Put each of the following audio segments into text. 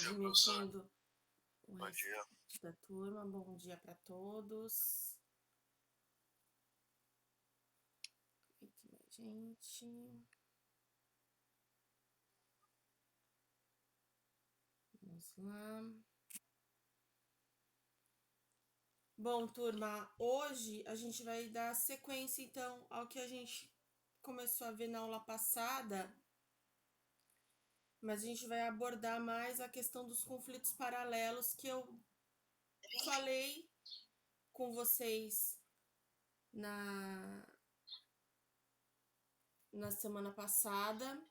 admitindo o Bom resto dia. da turma. Bom dia para todos. Aqui, minha gente. Vamos lá. Bom, turma, hoje a gente vai dar sequência, então, ao que a gente começou a ver na aula passada, mas a gente vai abordar mais a questão dos conflitos paralelos que eu falei com vocês na semana passada,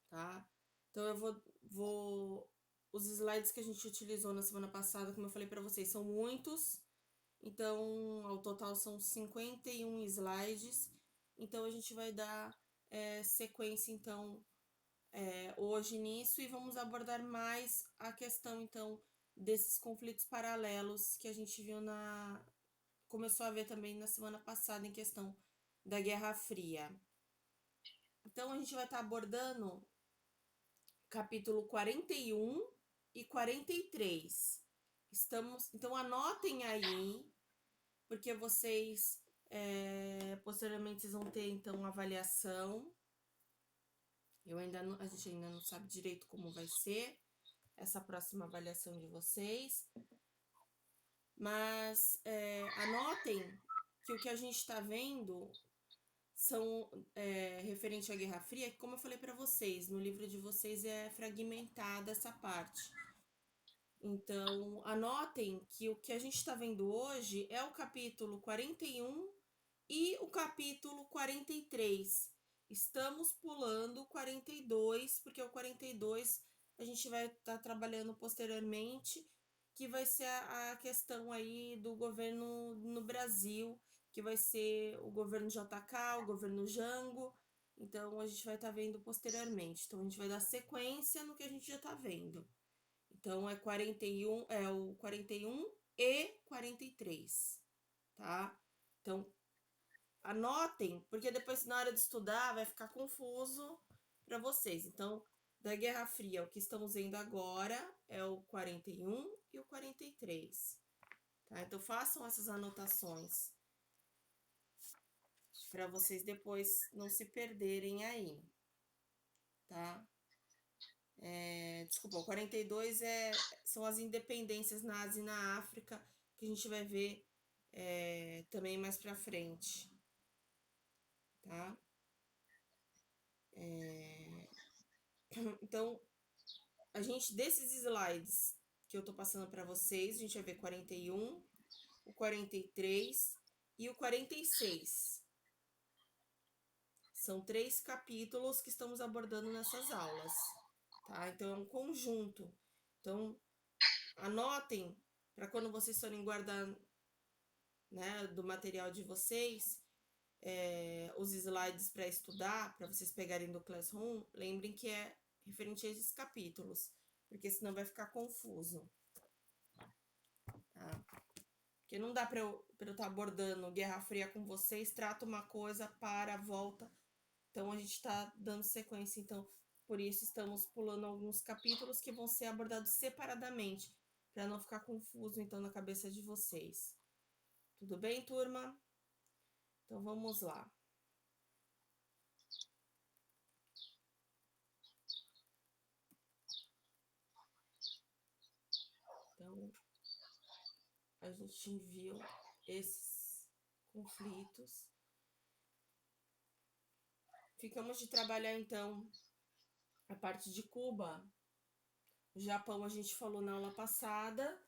tá? Então eu vou os slides que a gente utilizou na semana passada, como eu falei para vocês, são muitos. Então, ao total são 51 slides. Então a gente vai dar sequência então hoje nisso e vamos abordar mais a questão então desses conflitos paralelos que a gente viu começou a ver também na semana passada em questão da Guerra Fria. Então a gente vai estar abordando capítulo 41 e 43. Então anotem aí, porque vocês posteriormente vocês vão ter então avaliação. A gente ainda não sabe direito como vai ser essa próxima avaliação de vocês, mas anotem que o que a gente está vendo são referente à Guerra Fria, que como eu falei para vocês, no livro de vocês é fragmentada essa parte. Então, anotem que o que a gente está vendo hoje é o capítulo 41 e o capítulo 43. Estamos pulando o 42, porque o 42 a gente vai estar trabalhando posteriormente, que vai ser a questão aí do governo no Brasil, que vai ser o governo JK, o governo Jango. Então, a gente vai estar vendo posteriormente. Então, a gente vai dar sequência no que a gente já está vendo. Então, é o 41 e 43, tá? Então, anotem, porque depois na hora de estudar vai ficar confuso para vocês. Então, da Guerra Fria, o que estamos vendo agora é o 41 e o 43, tá? Então, façam essas anotações para vocês depois não se perderem aí, tá? Desculpa, o 42 são as independências na Ásia e na África, que a gente vai ver também mais para frente, tá? Então, desses slides que eu tô passando para vocês, a gente vai ver 41, o 43 e o 46. São 3 capítulos que estamos abordando nessas aulas, tá? Então, é um conjunto. Então, anotem para quando vocês forem guardar, né, do material de vocês, os slides para estudar, para vocês pegarem do Classroom, lembrem que é referente a esses capítulos, porque senão vai ficar confuso. Tá? Porque não dá para eu estar abordando Guerra Fria com vocês, trata uma coisa, para, volta. Então a gente está dando sequência, então por isso estamos pulando alguns capítulos que vão ser abordados separadamente, para não ficar confuso então na cabeça de vocês. Tudo bem, turma? Então vamos lá. Então, a gente viu esses conflitos. Ficamos de trabalhar, então, a parte de Cuba. O Japão a gente falou na aula passada.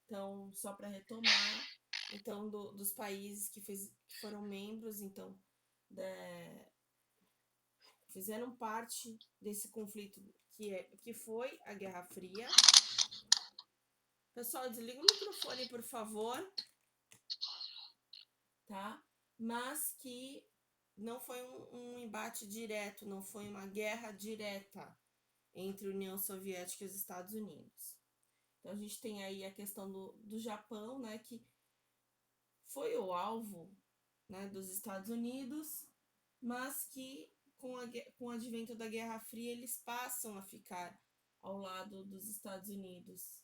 Então, só para retomar, então, dos países que foram membros, então, fizeram parte desse conflito que foi a Guerra Fria. Pessoal, desliga o microfone, por favor. Tá? Mas que não foi um embate direto, não foi uma guerra direta entre a União Soviética e os Estados Unidos. Então a gente tem aí a questão do Japão, né, que foi o alvo, né, dos Estados Unidos, mas que com o advento da Guerra Fria eles passam a ficar ao lado dos Estados Unidos.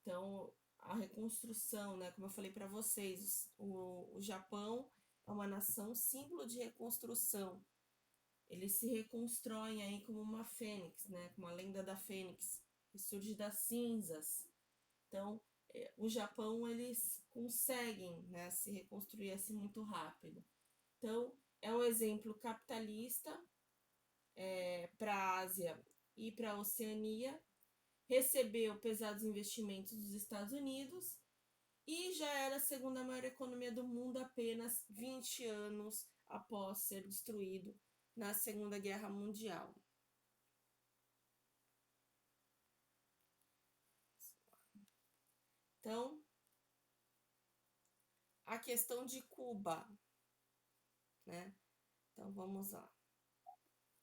Então, a reconstrução, né, como eu falei para vocês, o Japão é uma nação símbolo de reconstrução. Eles se reconstroem aí como uma fênix, né, como a lenda da fênix, que surge das cinzas. Então, o Japão, eles conseguem, né, se reconstruir assim muito rápido. Então, é um exemplo capitalista para a Ásia e para a Oceania, recebeu pesados investimentos dos Estados Unidos e já era a segunda maior economia do mundo apenas 20 anos após ser destruído na Segunda Guerra Mundial. Então, a questão de Cuba, né? Então, vamos lá.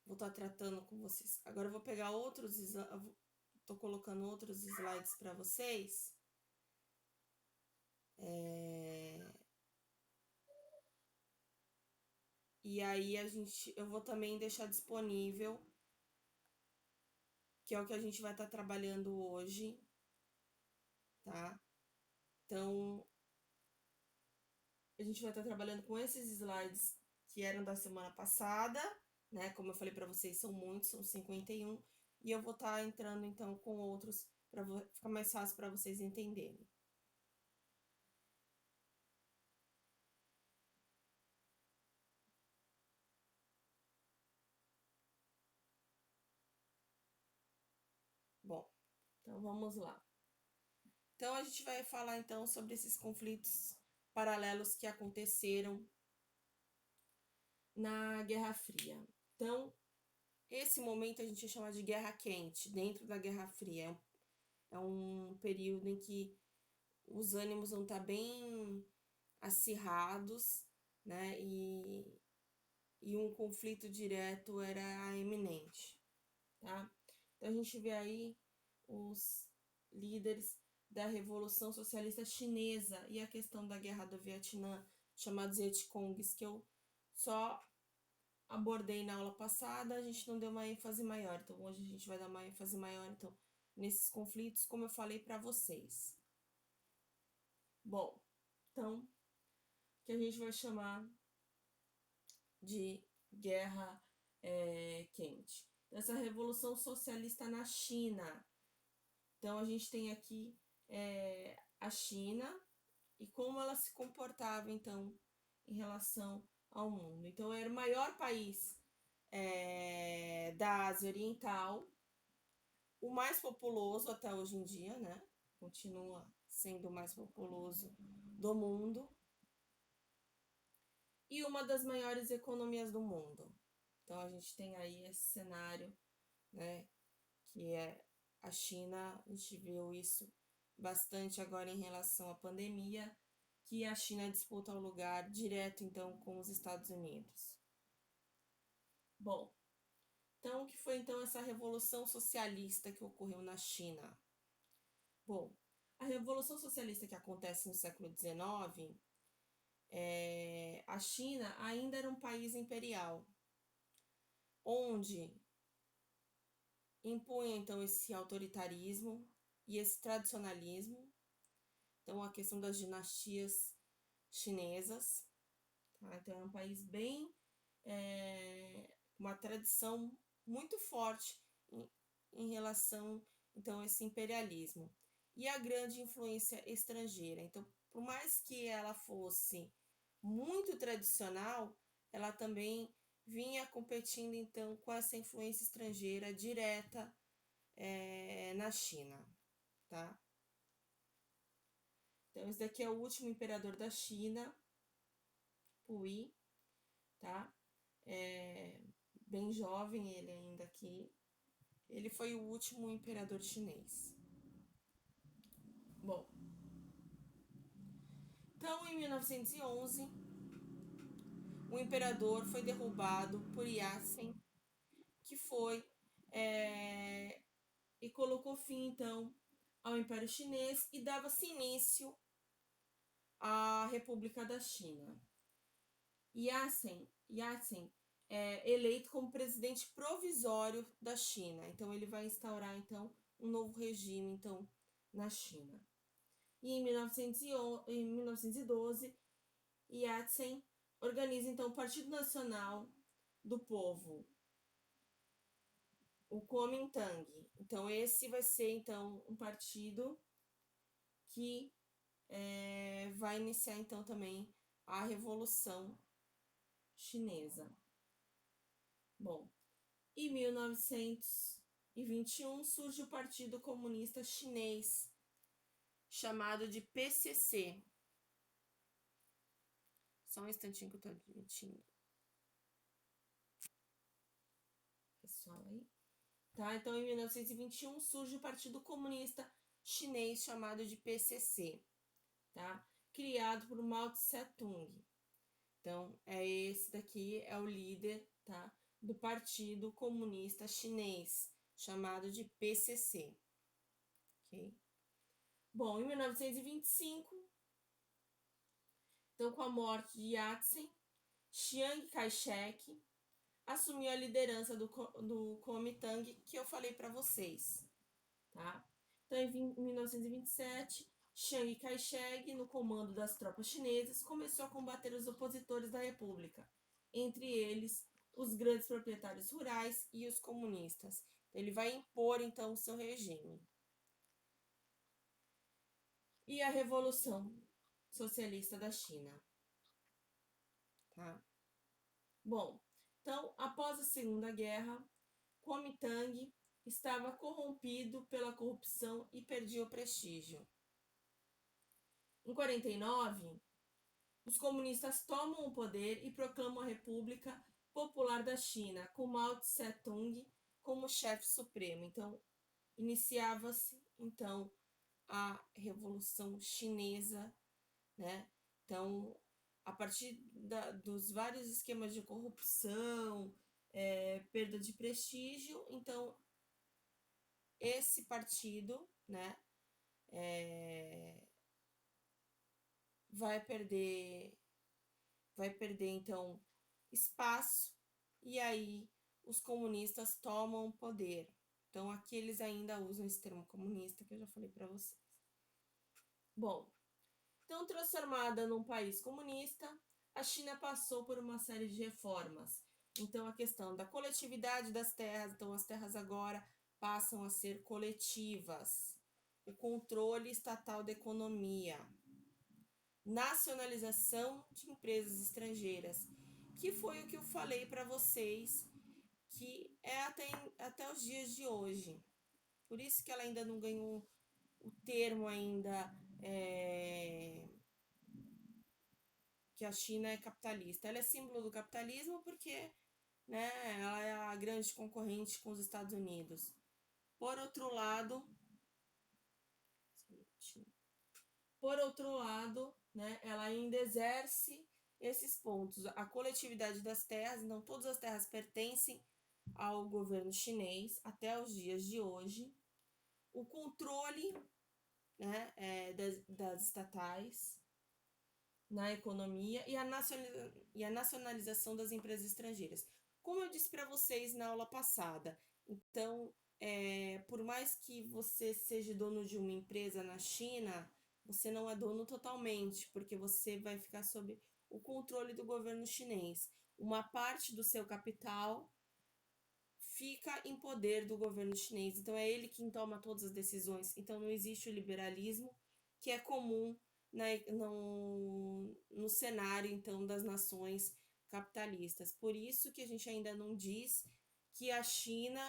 Vou estar tratando com vocês. Agora eu vou pegar outros, estou colocando outros slides para vocês. E aí eu vou também deixar disponível, que é o que a gente vai estar trabalhando hoje, tá? Então, a gente vai estar trabalhando com esses slides que eram da semana passada, né? Como eu falei para vocês, são muitos, são 51, e eu vou estar entrando então com outros para ficar mais fácil para vocês entenderem. Bom, então vamos lá. Então a gente vai falar então sobre esses conflitos paralelos que aconteceram na Guerra Fria. Então, esse momento a gente chama de Guerra Quente, dentro da Guerra Fria. É um período em que os ânimos vão estar bem acirrados, né? E um conflito direto era iminente, tá? Então a gente vê aí os líderes da Revolução Socialista Chinesa e a questão da Guerra do Vietnã, chamados Vietcongs, que eu só abordei na aula passada, a gente não deu uma ênfase maior. Então hoje a gente vai dar uma ênfase maior então nesses conflitos, como eu falei para vocês. Bom, então que a gente vai chamar de Guerra Quente. Essa Revolução Socialista na China. Então a gente tem aqui a China e como ela se comportava então em relação ao mundo. Então era o maior país da Ásia Oriental, o mais populoso até hoje em dia, né? Continua sendo o mais populoso do mundo e uma das maiores economias do mundo. Então a gente tem aí esse cenário, né? Que é a China, a gente viu isso bastante agora em relação à pandemia, que a China disputa o lugar direto então com os Estados Unidos. Bom, então o que foi então essa revolução socialista que ocorreu na China? Bom, a revolução socialista que acontece no século XIX, a China ainda era um país imperial, onde impunha então esse autoritarismo e esse tradicionalismo. Então a questão das dinastias chinesas, tá? Então é um país bem uma tradição muito forte em relação então a esse imperialismo e a grande influência estrangeira. Então, por mais que ela fosse muito tradicional, ela também vinha competindo então com essa influência estrangeira direta na China, tá? Então, esse daqui é o último imperador da China, Puyi, tá? Bem jovem ele ainda aqui. Ele foi o último imperador chinês. Bom, então em 1911, o imperador foi derrubado por Yatsen, que foi e colocou fim então ao Império Chinês e dava-se início à República da China. Yatsen eleito como presidente provisório da China. Então ele vai instaurar então um novo regime então na China. E em 1912, Yat-sen organiza então o Partido Nacional do Povo, o Kuomintang. Então esse vai ser então um partido que vai iniciar então também a Revolução Chinesa. Bom, em 1921 surge o Partido Comunista Chinês, chamado de PCC. Só um instantinho que eu tô admitindo. Pessoal aí. Tá, então em 1921 surge o Partido Comunista Chinês, chamado de PCC, tá? Criado por Mao Tse-tung. Então, esse daqui é o líder, tá, do Partido Comunista Chinês, chamado de PCC. Ok? Bom, em 1925, então com a morte de Yat-sen, Chiang Kai-shek assumiu a liderança do Kuomintang que eu falei para vocês, tá? Então, em 1927, Chiang Kai-shek, no comando das tropas chinesas, começou a combater os opositores da República, entre eles os grandes proprietários rurais e os comunistas. Ele vai impor, então, o seu regime. E a Revolução Socialista da China. Tá? Bom, então, após a Segunda Guerra, Kuomintang estava corrompido pela corrupção e perdia o prestígio. Em 49, os comunistas tomam o poder e proclamam a República Popular da China, com Mao Tse-tung como chefe supremo. Então, iniciava-se então a Revolução Chinesa, né? Então, a partir dos vários esquemas de corrupção, perda de prestígio, então esse partido, né, vai perder então espaço, e aí os comunistas tomam o poder. Então aqui eles ainda usam esse termo comunista que eu já falei para vocês. Bom, então transformada num país comunista, a China passou por uma série de reformas. Então a questão da coletividade das terras, então as terras agora passam a ser coletivas. O controle estatal da economia, nacionalização de empresas estrangeiras, que foi o que eu falei para vocês, que é até os dias de hoje. Por isso que ela ainda não ganhou o termo ainda, que a China é capitalista. Ela é símbolo do capitalismo porque, né, ela é a grande concorrente com os Estados Unidos. Por outro lado, né, ela ainda exerce esses pontos. A coletividade das terras, então todas as terras pertencem ao governo chinês até os dias de hoje. O controle, né, das estatais na economia e a nacionalização das empresas estrangeiras. Como eu disse para vocês na aula passada, então, por mais que você seja dono de uma empresa na China, você não é dono totalmente, porque você vai ficar sob o controle do governo chinês. Uma parte do seu capital fica em poder do governo chinês, então é ele quem toma todas as decisões. Então não existe o liberalismo, que é comum no cenário então das nações capitalistas. Por isso que a gente ainda não diz que a China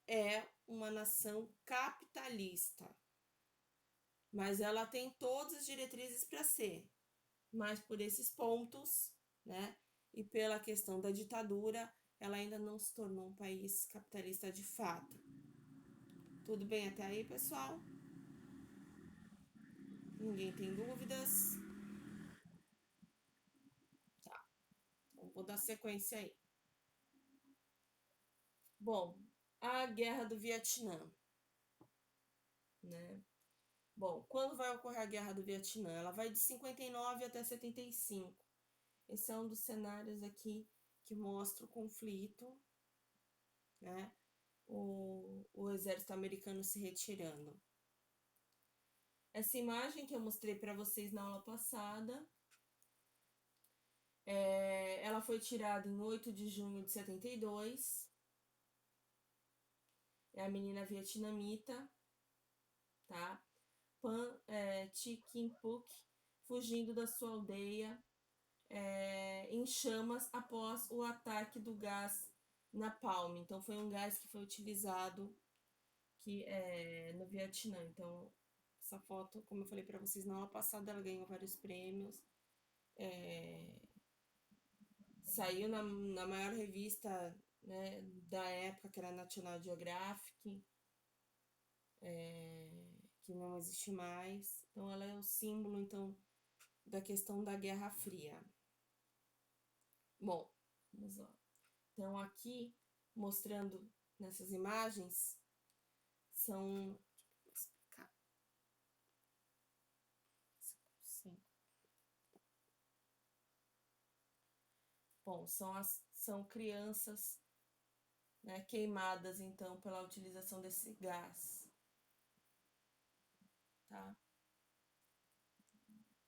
é uma nação capitalista, mas ela tem todas as diretrizes para ser. Mas por esses pontos, né, e pela questão da ditadura, ela ainda não se tornou um país capitalista de fato. Tudo bem até aí, pessoal? Ninguém tem dúvidas? Tá, então vou dar sequência aí. Bom, a Guerra do Vietnã, né? Bom, quando vai ocorrer a Guerra do Vietnã? Ela vai de 59 até 75. Esse é um dos cenários aqui que mostra o conflito, né? O exército americano se retirando. Essa imagem que eu mostrei para vocês na aula passada, ela foi tirada em 8 de junho de 72. É a menina vietnamita, tá? Thi Kim Phuc, fugindo da sua aldeia em chamas após o ataque do gás napalm. Então, foi um gás que foi utilizado no Vietnã. Então, essa foto, como eu falei para vocês na aula passada, ela ganhou vários prêmios. Saiu na maior revista, né, da época, que era National Geographic, que não existe mais. Então, ela é o símbolo, então, da questão da Guerra Fria. Bom, vamos lá. Então, aqui, mostrando nessas imagens, são... Bom, são crianças, né, queimadas, então, pela utilização desse gás. Tá?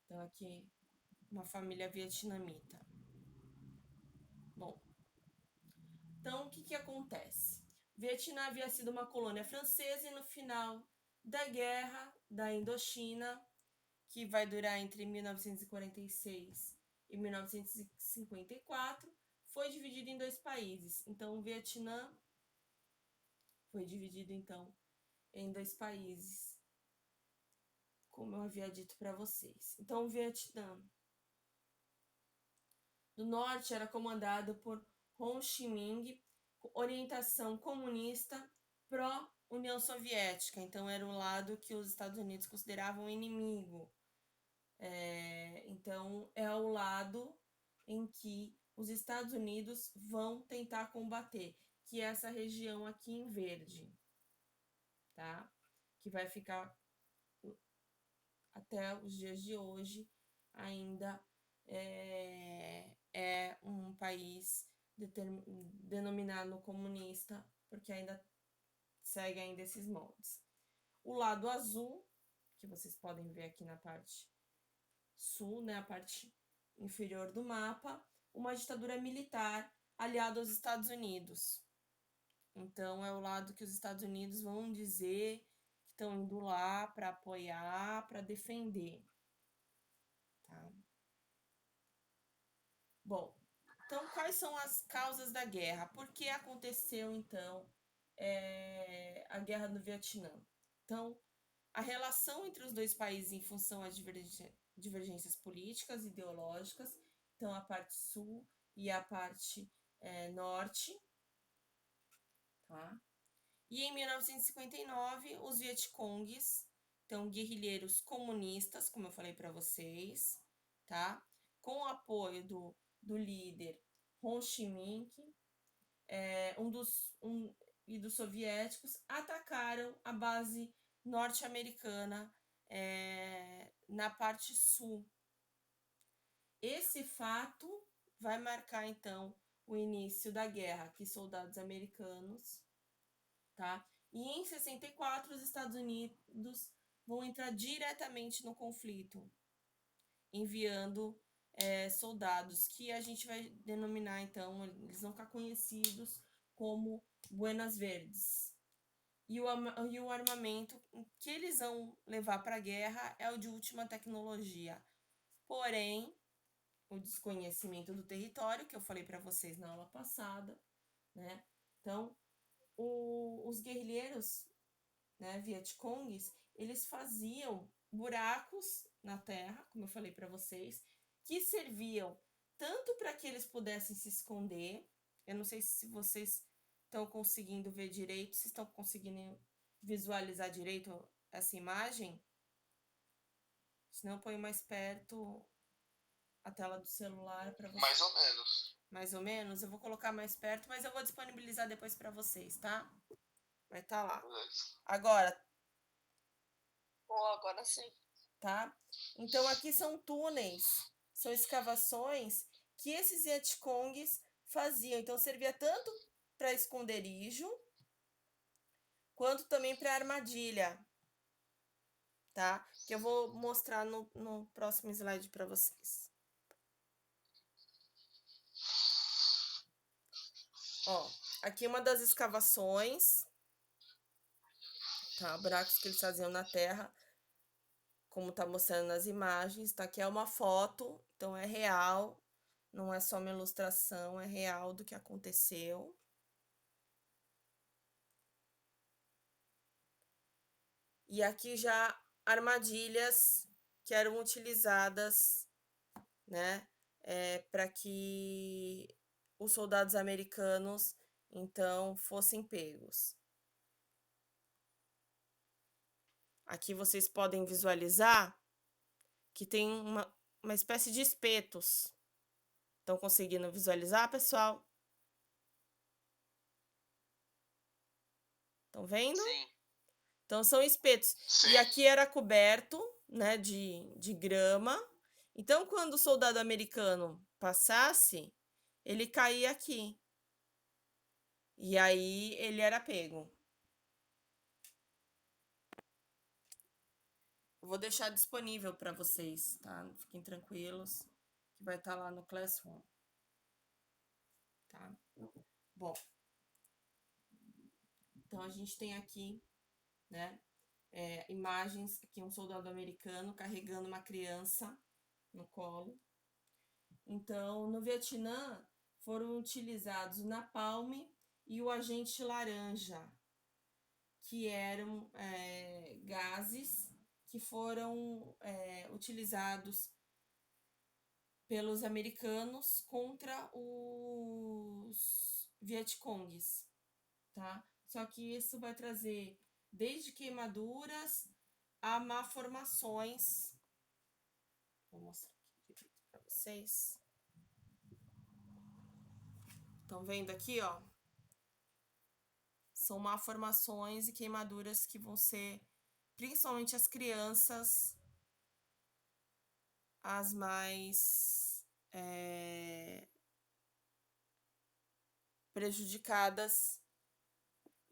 Então, aqui, uma família vietnamita. Bom, então, o que acontece? O Vietnã havia sido uma colônia francesa e no final da Guerra da Indochina, que vai durar entre 1946 e 1954, foi dividido em 2 países. Então, o Vietnã foi dividido, então, em 2 países, como eu havia dito para vocês. Então, o Vietnã do Norte era comandado por Ho Chi Minh, orientação comunista pró-União Soviética. Então, era o lado que os Estados Unidos consideravam inimigo. Então, é o lado em que os Estados Unidos vão tentar combater, que é essa região aqui em verde, tá? Que vai ficar até os dias de hoje, ainda é um país denominado comunista, porque ainda segue ainda esses moldes. O lado azul, que vocês podem ver aqui na parte sul, né, a parte inferior do mapa, uma ditadura militar aliada aos Estados Unidos. Então, é o lado que os Estados Unidos vão dizer que estão indo lá para apoiar, para defender. Tá? Bom, então, quais são as causas da guerra? Por que aconteceu, então, a guerra no Vietnã? Então, a relação entre os 2 países em função às divergências políticas e ideológicas, então a parte sul e a parte norte, tá? E em 1959, os Vietcongues, então guerrilheiros comunistas, como eu falei para vocês, tá? Com o apoio do líder Ho Chi Minh, e dos soviéticos, atacaram a base norte-americana na parte sul. Esse fato vai marcar, então, o início da guerra, que soldados americanos, tá? E em 64, os Estados Unidos vão entrar diretamente no conflito, enviando soldados, que a gente vai denominar, então, eles vão ficar conhecidos como Buenas Verdes. E o armamento que eles vão levar para a guerra é o de última tecnologia. Porém, o desconhecimento do território, que eu falei para vocês na aula passada, né? Então, os guerrilheiros, né, Vietcongues, eles faziam buracos na terra, como eu falei para vocês, que serviam tanto para que eles pudessem se esconder. Eu não sei se vocês estão conseguindo ver direito, se estão conseguindo visualizar direito essa imagem. Se não, põe mais perto a tela do celular para vocês. Mais ou menos. Mais ou menos? Eu vou colocar mais perto, mas eu vou disponibilizar depois para vocês, tá? Vai estar lá. Agora. Agora sim. Tá? Então, aqui são túneis, são escavações que esses Vietcongues faziam. Então, servia tanto para esconderijo, quanto também para armadilha, tá? Que eu vou mostrar no próximo slide para vocês. Ó, aqui uma das escavações, tá? Buracos que eles faziam na terra, como tá mostrando nas imagens, tá? Aqui é uma foto, então é real, não é só uma ilustração, é real do que aconteceu. E aqui já armadilhas que eram utilizadas, né, para que os soldados americanos então fossem pegos. Aqui vocês podem visualizar que tem uma espécie de espetos. Estão conseguindo visualizar, pessoal? Estão vendo? Sim. Então são espetos. Sim. E aqui era coberto, né, de grama. Então quando o soldado americano passasse, ele caía aqui. E aí ele era pego. Eu vou deixar disponível para vocês, tá? Fiquem tranquilos, que vai estar lá no Classroom, tá? Bom, então a gente tem aqui, né, imagens aqui um soldado americano carregando uma criança no colo. Então, no Vietnã foram utilizados o napalm e o agente laranja, que eram gases que foram utilizados pelos americanos contra os Vietcongues, tá? Só que isso vai trazer desde queimaduras a malformações. Vou mostrar aqui para vocês. Estão vendo aqui, ó? São malformações e queimaduras que vão ser, principalmente as crianças, as mais prejudicadas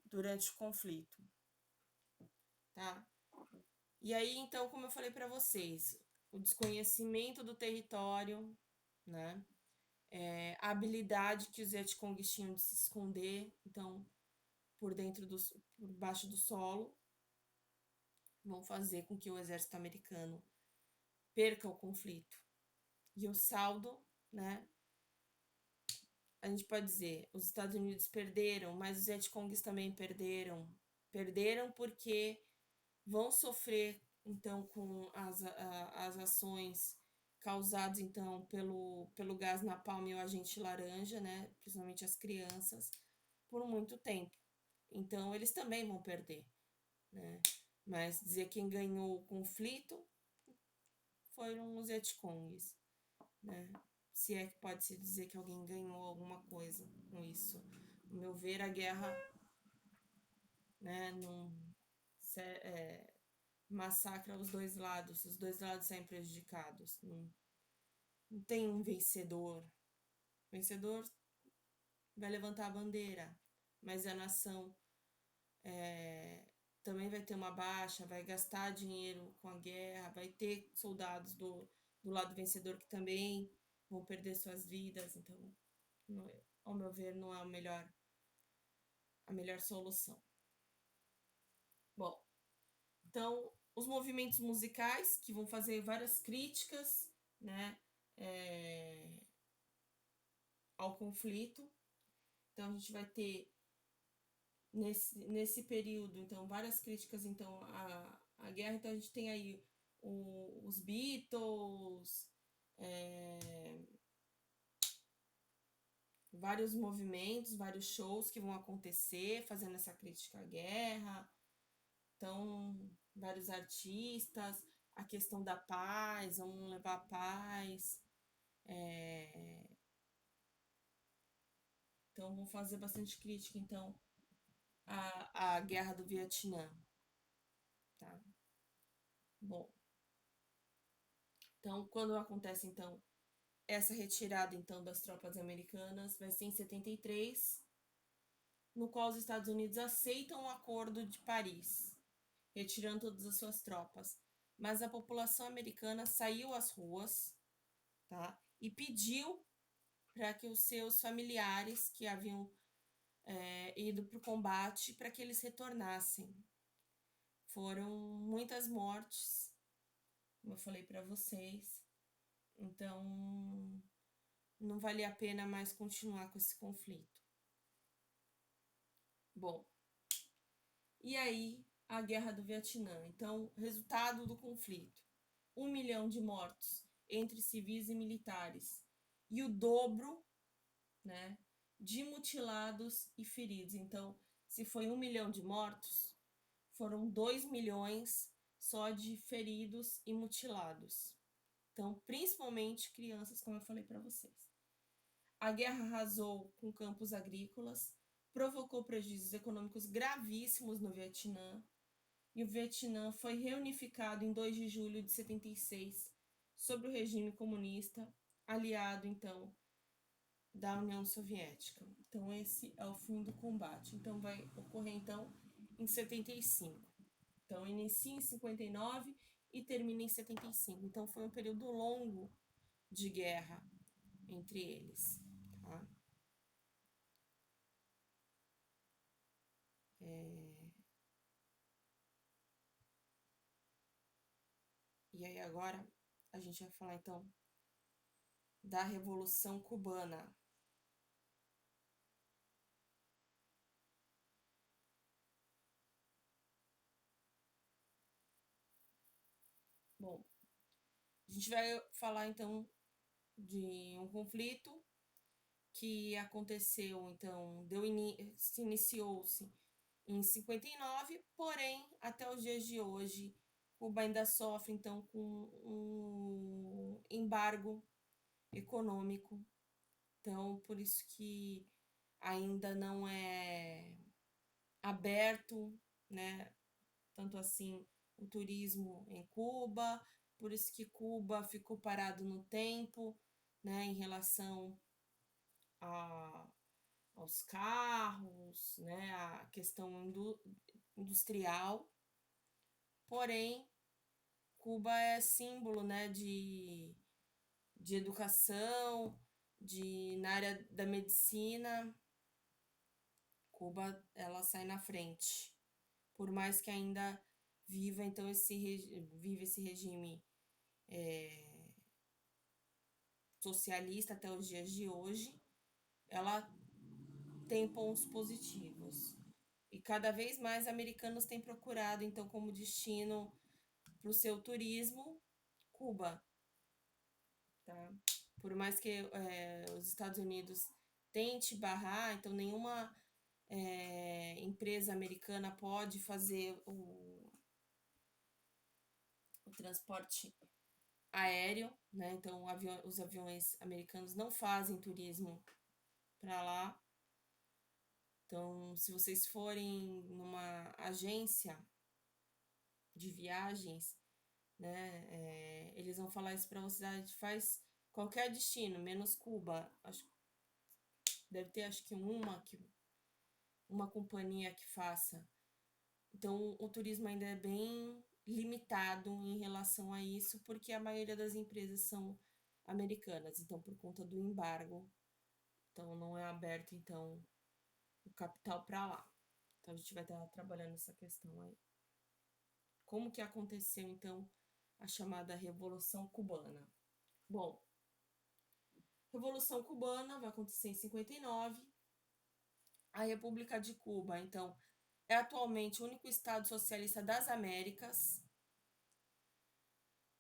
durante o conflito, tá? E aí, então, como eu falei para vocês, o desconhecimento do território, né? A habilidade que os Vietcongues tinham de se esconder, então, por baixo do solo, vão fazer com que o exército americano perca o conflito. E o saldo, né? A gente pode dizer, os Estados Unidos perderam, mas os Vietcongues também perderam. Perderam porque vão sofrer, então, com as ações causadas, então, pelo gás napalm e o agente laranja, né? Principalmente as crianças, por muito tempo. Então, eles também vão perder, né? Mas dizer quem ganhou o conflito foram os Vietcongues, né? Se é que pode-se dizer que alguém ganhou alguma coisa com isso. No meu ver, a guerra, né, não massacra os dois lados saem prejudicados. Não tem um vencedor. O vencedor vai levantar a bandeira, mas a nação também vai ter uma baixa, vai gastar dinheiro com a guerra, vai ter soldados do lado vencedor que também vão perder suas vidas. Então, ao meu ver, não é a melhor solução. Bom, então, os movimentos musicais, que vão fazer várias críticas, né, ao conflito. Então, a gente vai ter, nesse período, então, várias críticas então, à guerra. Então, a gente tem aí os Beatles, vários movimentos, vários shows que vão acontecer fazendo essa crítica à guerra. Então, vários artistas, a questão da paz, vamos levar a paz. Então, vão fazer bastante crítica, então, à guerra do Vietnã. Tá? Bom, então, quando acontece, então, essa retirada, então, das tropas americanas vai ser em 73, no qual os Estados Unidos aceitam o Acordo de Paris, retirando todas as suas tropas. Mas a população americana saiu às ruas, tá? E pediu para que os seus familiares que haviam ido para o combate, para que eles retornassem. Foram muitas mortes, como eu falei para vocês. Então, não valia a pena mais continuar com esse conflito. Bom, e aí a Guerra do Vietnã. Então, resultado do conflito: 1 milhão de mortos entre civis e militares e o dobro, né, de mutilados e feridos. Então, se foi 1 milhão de mortos, foram 2 milhões só de feridos e mutilados. Então, principalmente crianças, como eu falei para vocês. A guerra arrasou com campos agrícolas, provocou prejuízos econômicos gravíssimos no Vietnã, e o Vietnã foi reunificado em 2 de julho de 76, sob o regime comunista, aliado, então, da União Soviética. Então, esse é o fim do combate. Então, vai ocorrer, então, em 75. Então, inicia em 59 e termina em 75. Então, foi um período longo de guerra entre eles, tá? E aí agora a gente vai falar então da Revolução Cubana. Bom, a gente vai falar então de um conflito que aconteceu, então, iniciou-se em 59, porém, até os dias de hoje, Cuba ainda sofre então com um embargo econômico. Então, por isso que ainda não é aberto, né, tanto assim o turismo em Cuba, por isso que Cuba ficou parado no tempo, né, em relação a, aos carros, né, a questão industrial. Porém, Cuba é símbolo, né, de educação, na área da medicina. Cuba, ela sai na frente, por mais que ainda viva então vive esse regime socialista até os dias de hoje, ela tem pontos positivos. E cada vez mais americanos têm procurado então como destino para o seu turismo Cuba, tá? Por mais que os Estados Unidos tente barrar, então nenhuma empresa americana pode fazer o transporte aéreo, né? Então os aviões americanos não fazem turismo para lá. Então, se vocês forem numa agência de viagens, né, eles vão falar isso para você: a gente faz qualquer destino, menos Cuba. Deve ter, acho que uma companhia que faça. Então, o turismo ainda é bem limitado em relação a isso, porque a maioria das empresas são americanas, então por conta do embargo, então não é aberto então o capital para lá. Então a gente vai estar trabalhando essa questão aí. Como que aconteceu então a chamada Revolução Cubana? Bom, Revolução Cubana vai acontecer em 59. A República de Cuba, então, é atualmente o único estado socialista das Américas.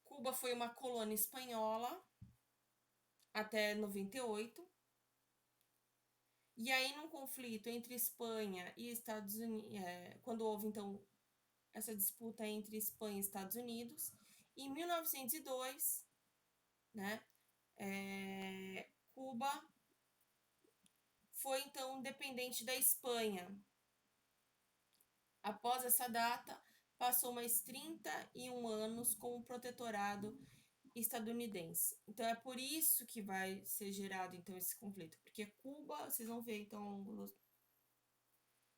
Cuba foi uma colônia espanhola até 98. E aí, num conflito entre Espanha e Estados Unidos, quando houve então essa disputa entre Espanha e Estados Unidos, em 1902, né, Cuba foi então independente da Espanha. Após essa data, passou mais 31 anos como protetorado estadunidense. Então é por isso que vai ser gerado então esse conflito, porque Cuba, vocês vão ver então ao longo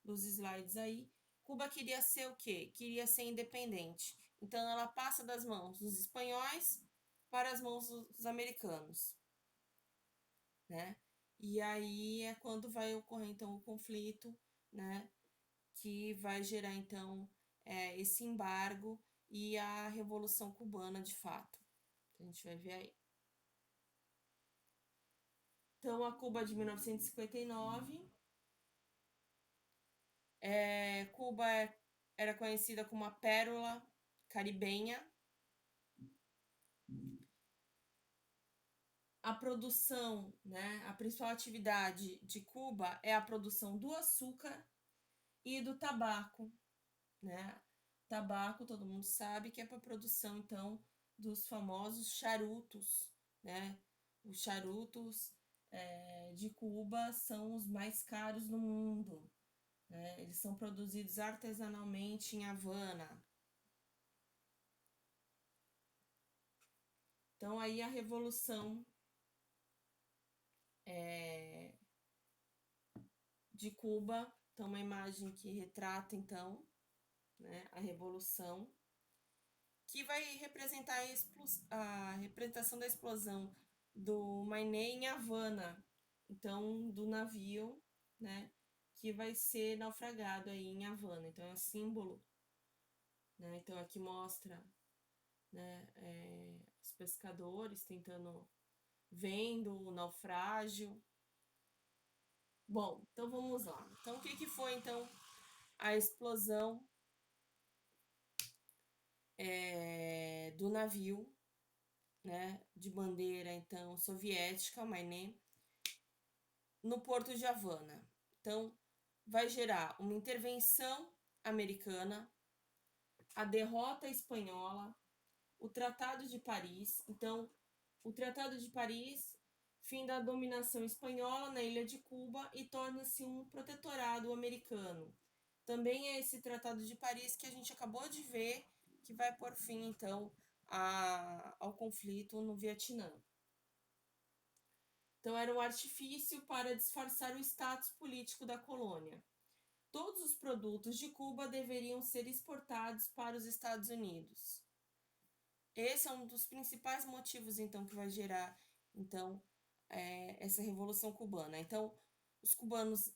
dos slides aí, Cuba queria ser o quê? Queria ser independente. Então ela passa das mãos dos espanhóis para as mãos dos americanos, né? E aí é quando vai ocorrer então o conflito, né? Que vai gerar então esse embargo e a Revolução Cubana de fato. A gente vai ver aí. Então, a Cuba de 1959. Cuba era conhecida como a Pérola Caribenha. A produção, né, a principal atividade de Cuba é a produção do açúcar e do tabaco, né? Tabaco, todo mundo sabe que é para a produção, então, dos famosos charutos, né? Os charutos de Cuba são os mais caros do mundo, né? Eles são produzidos artesanalmente em Havana. Então, aí a Revolução de Cuba, então uma imagem que retrata, então, né, a Revolução, que vai representar a representação da explosão do Mainé em Havana, então, do navio, né, que vai ser naufragado aí em Havana. Então, é um símbolo, né? Então, aqui mostra, né, os pescadores vendo o naufrágio. Bom, então vamos lá. Então, o que foi, então, a explosão do navio, né, de bandeira, então, soviética, Mainé, no porto de Havana. Então, vai gerar uma intervenção americana, a derrota espanhola, o Tratado de Paris. Então, o Tratado de Paris, fim da dominação espanhola na ilha de Cuba e torna-se um protetorado americano. Também é esse Tratado de Paris que a gente acabou de ver que vai pôr fim, então, ao conflito no Vietnã. Então, era um artifício para disfarçar o status político da colônia. Todos os produtos de Cuba deveriam ser exportados para os Estados Unidos. Esse é um dos principais motivos, então, que vai gerar, então, essa Revolução Cubana. Então, os cubanos